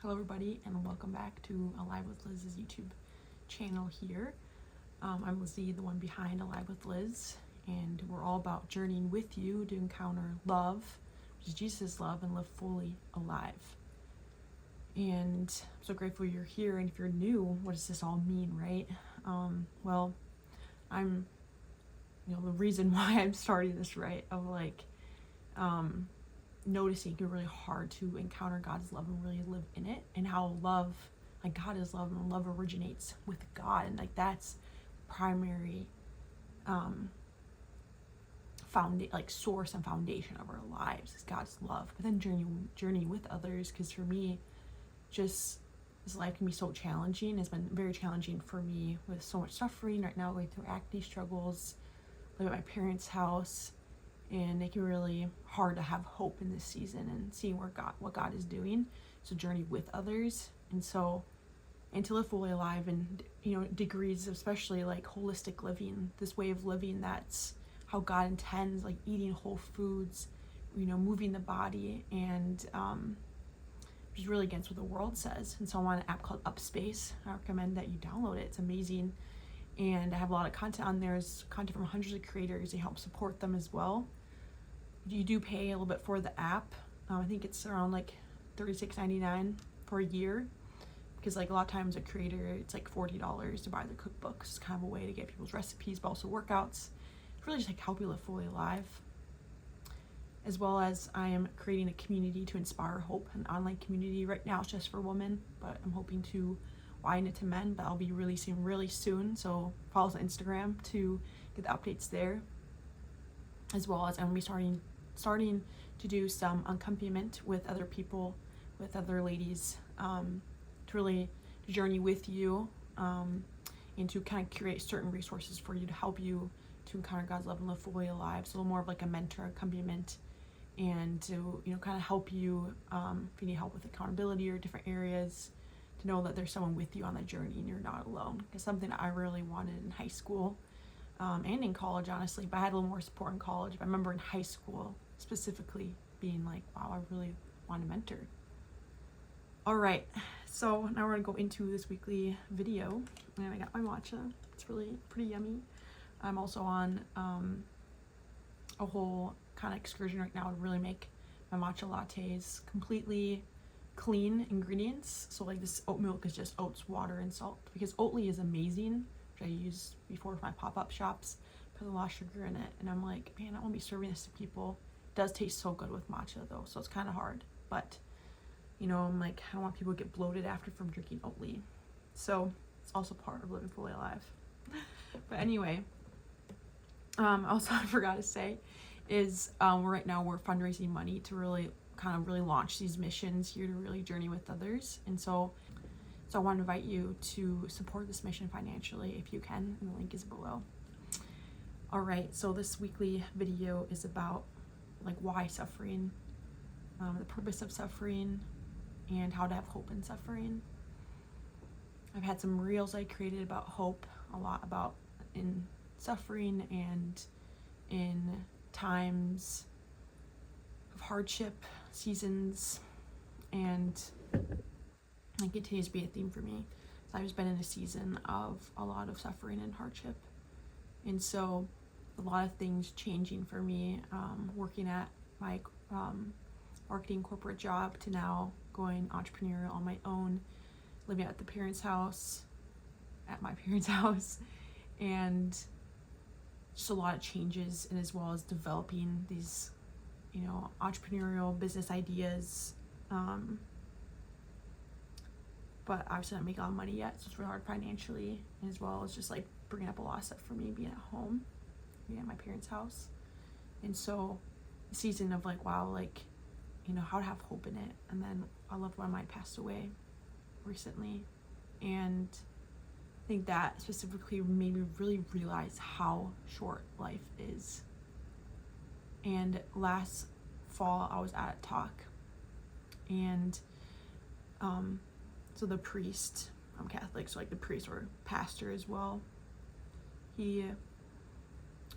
Hello everybody and welcome back to Alive with Liz's YouTube channel here. I'm Lizzy, the one behind Alive with Liz, and we're all about journeying with you to encounter love, which is Jesus' love, and live fully alive. And I'm so grateful you're here, and if you're new, what does this all mean, right? Well, I'm, the reason why I'm starting this, right, of noticing it's really hard to encounter God's love and really live in it, and how love, God is love, and love originates with God, and that's primary source and foundation of our lives is God's love. But then journey with others, because for me, just this life can be so challenging. It's been very challenging for me with so much suffering right now, going through acne struggles, living at my parents' house. And it can be really hard to have hope in this season and seeing what God is doing. So journey with others, and to live fully alive, and degrees, especially holistic living, this way of living that's how God intends, eating whole foods, moving the body, and which is really against what the world says. And so I'm on an app called Upspace. I recommend that you download it. It's amazing. And I have a lot of content on there. It's content from hundreds of creators. They help support them as well. You do pay a little bit for the app. I think it's around $36.99 for a year, because a lot of times a creator, it's $40 to buy the cookbooks. It's kind of a way to get people's recipes, but also workouts. It's really just help you live fully alive. As well as I am creating a community to inspire hope, an online community. Right now it's just for women, but I'm hoping to widen it to men, but I'll be releasing really soon, so follow us on Instagram to get the updates there. As well as I'm going to be starting to do some accompaniment with other people, with other ladies, to really journey with you, and to kind of create certain resources for you to help you to encounter God's love and live fully alive. So a little more of a mentor accompaniment, and to kind of help you if you need help with accountability or different areas, to know that there's someone with you on that journey and you're not alone. It's something that I really wanted in high school, and in college, honestly, but I had a little more support in college. But I remember in high school specifically being wow, I really want a mentor. All right, so now we're gonna go into this weekly video, and I got my matcha. It's really pretty yummy. I'm also on a whole kind of excursion right now to really make my matcha lattes completely clean ingredients. So this oat milk is just oats, water, and salt, because Oatly is amazing, which I used before with my pop-up shops, put a lot of sugar in it, and I'm man, I don't want to be serving this to people. It does taste so good with matcha though, so it's kind of hard, but I'm I don't want people to get bloated after from drinking Oatly. So it's also part of living fully alive. But anyway, also I forgot to say is right now we're fundraising money to really launch these missions here, to really journey with others. And so I want to invite you to support this mission financially if you can, and the link is below. All right, so this weekly video is about why suffering, the purpose of suffering, and how to have hope in suffering. I've had some reels I created about hope, a lot about in suffering and in times of hardship, seasons, and it continues to be a theme for me. So I've just been in a season of a lot of suffering and hardship, and so a lot of things changing for me, working at my marketing corporate job to now going entrepreneurial on my own, living at my parents' house, and just a lot of changes, and as well as developing these entrepreneurial business ideas, but obviously not making a lot of money yet, so it's really hard financially, and as well as just bringing up a lot of stuff for me being at home, being at my parents' house. And so the season of wow, how to have hope in it. And then a loved one of mine passed away recently, and I think that specifically made me really realize how short life is. And last fall I was at a talk, and so the priest, I'm Catholic, so the priest or pastor as well, he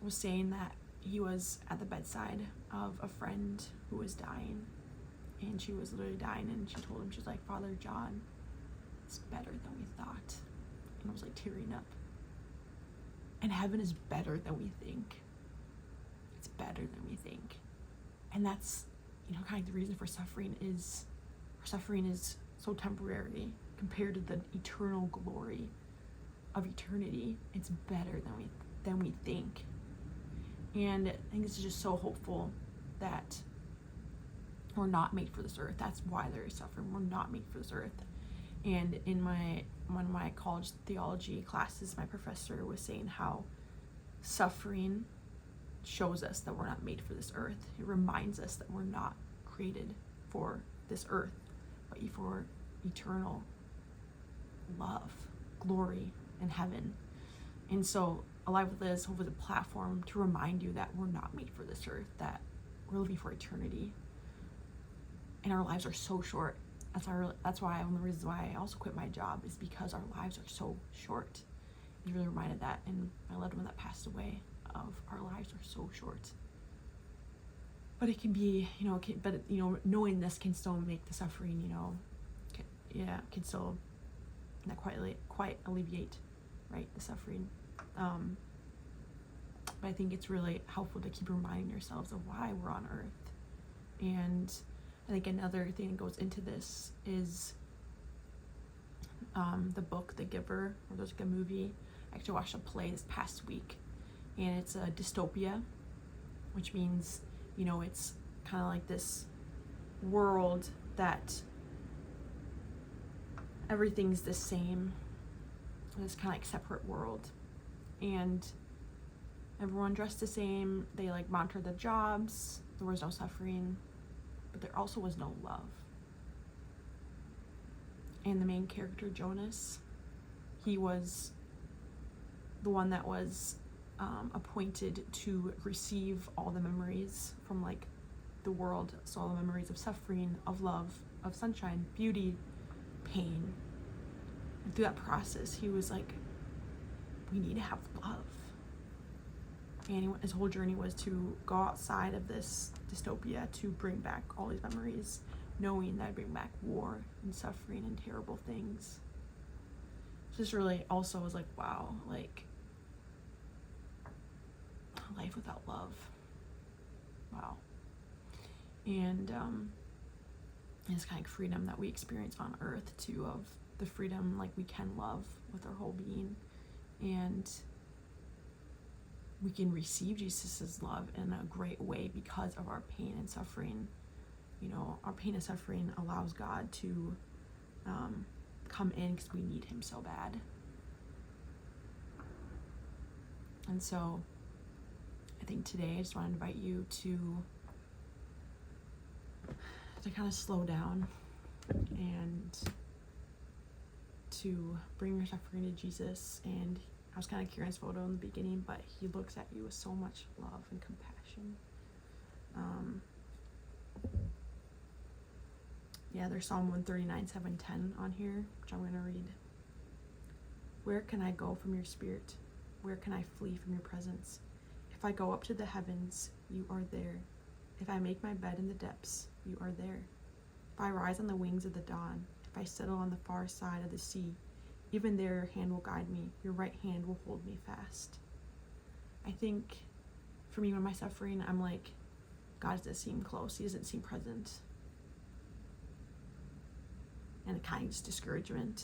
was saying that he was at the bedside of a friend who was dying, and she was literally dying, and she told him, she's like, Father John, it's better than we thought. And I was like tearing up. And heaven is better than we think. It's better than we think. And that's, kind of the reason for suffering is, our suffering is so temporary compared to the eternal glory of eternity. It's better than we think. And I think it's just so hopeful that we're not made for this earth. That's why there is suffering. We're not made for this earth. And in one of my college theology classes, my professor was saying how suffering shows us that we're not made for this earth. It reminds us that we're not created for this earth, but for eternal love, glory, and heaven. And so Alive with Liz was a platform to remind you that we're not made for this earth, that we're living for eternity. And our lives are so short. That's why one of the reasons why I also quit my job is because our lives are so short. I was really reminded that in my loved one that passed away, of our lives are so short. But it can be, knowing this can still make the suffering, can still not quite alleviate, right, the suffering. But I think it's really helpful to keep reminding yourselves of why we're on earth. And I think another thing that goes into this is the book The Giver, or there's like a movie. I actually watched a play this past week, and it's a dystopia, which means, it's kind of like this world that everything's the same, this kind of like separate world, and everyone dressed the same. They like monitor the jobs. There was no suffering, but there also was no love. And the main character, Jonas, he was the one that was appointed to receive all the memories from like the world. So all the memories of suffering, of love, of sunshine, beauty, pain. And through that process, he was like, we need to have love. And his whole journey was to go outside of this dystopia to bring back all these memories, knowing that I'd bring back war and suffering and terrible things. Just really also was like, wow, like life without love. Wow. And it's kind of like freedom that we experience on earth too, of the freedom like we can love with our whole being, and we can receive Jesus's love in a great way because of our pain and suffering. Our pain and suffering allows God to come in because we need him so bad. And so I think today I just want to invite you to kind of slow down and to bring your suffering to Jesus. And I was kind of curious photo in the beginning, but he looks at you with so much love and compassion. There's Psalm 139:7-10 on here, which I'm going to read. Where can I go from your spirit? Where can I flee from your presence? If I go up to the heavens, you are there. If I make my bed in the depths, you are there. If I rise on the wings of the dawn, if I settle on the far side of the sea, even there your hand will guide me, your right hand will hold me fast. I think for me, when my suffering, I'm like, God doesn't seem close, he doesn't seem present. And it kind of just discouragement.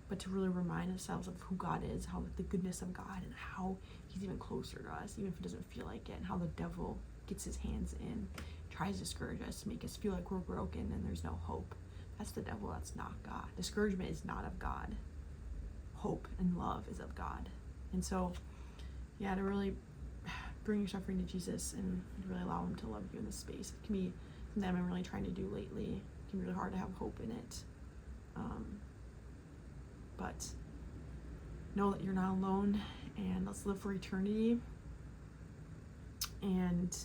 But to really remind ourselves of who God is, how the goodness of God, and how he's even closer to us, even if it doesn't feel like it, and how the devil gets his hands in, tries to discourage us, to make us feel like we're broken and there's no hope. That's the devil, that's not God. Discouragement is not of God. Hope and love is of God. And so, to really bring your suffering to Jesus and really allow him to love you in this space. It can be something I've been really trying to do lately. It can be really hard to have hope in it. But know that you're not alone, and let's live for eternity. And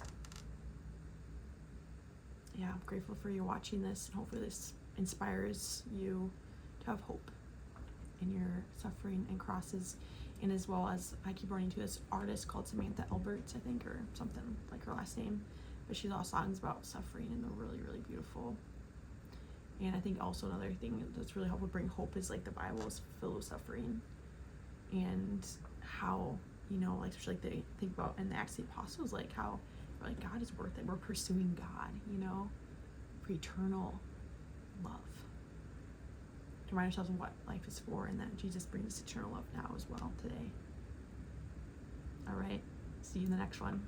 I'm grateful for you watching this, and hopefully this inspires you to have hope in your suffering and crosses. And as well as, I keep running to this artist called Samantha Alberts, I think, or something like her last name. but she's all songs about suffering, and they're really, really beautiful. And I think also another thing that's really helpful to bring hope is like the Bible is filled with suffering, and how, you know, like especially like they think about in the Acts of the Apostles, like how like God is worth it. We're pursuing God, you know, for eternal love. To remind ourselves of what life is for, and that Jesus brings us eternal love now as well today. All right, see you in the next one.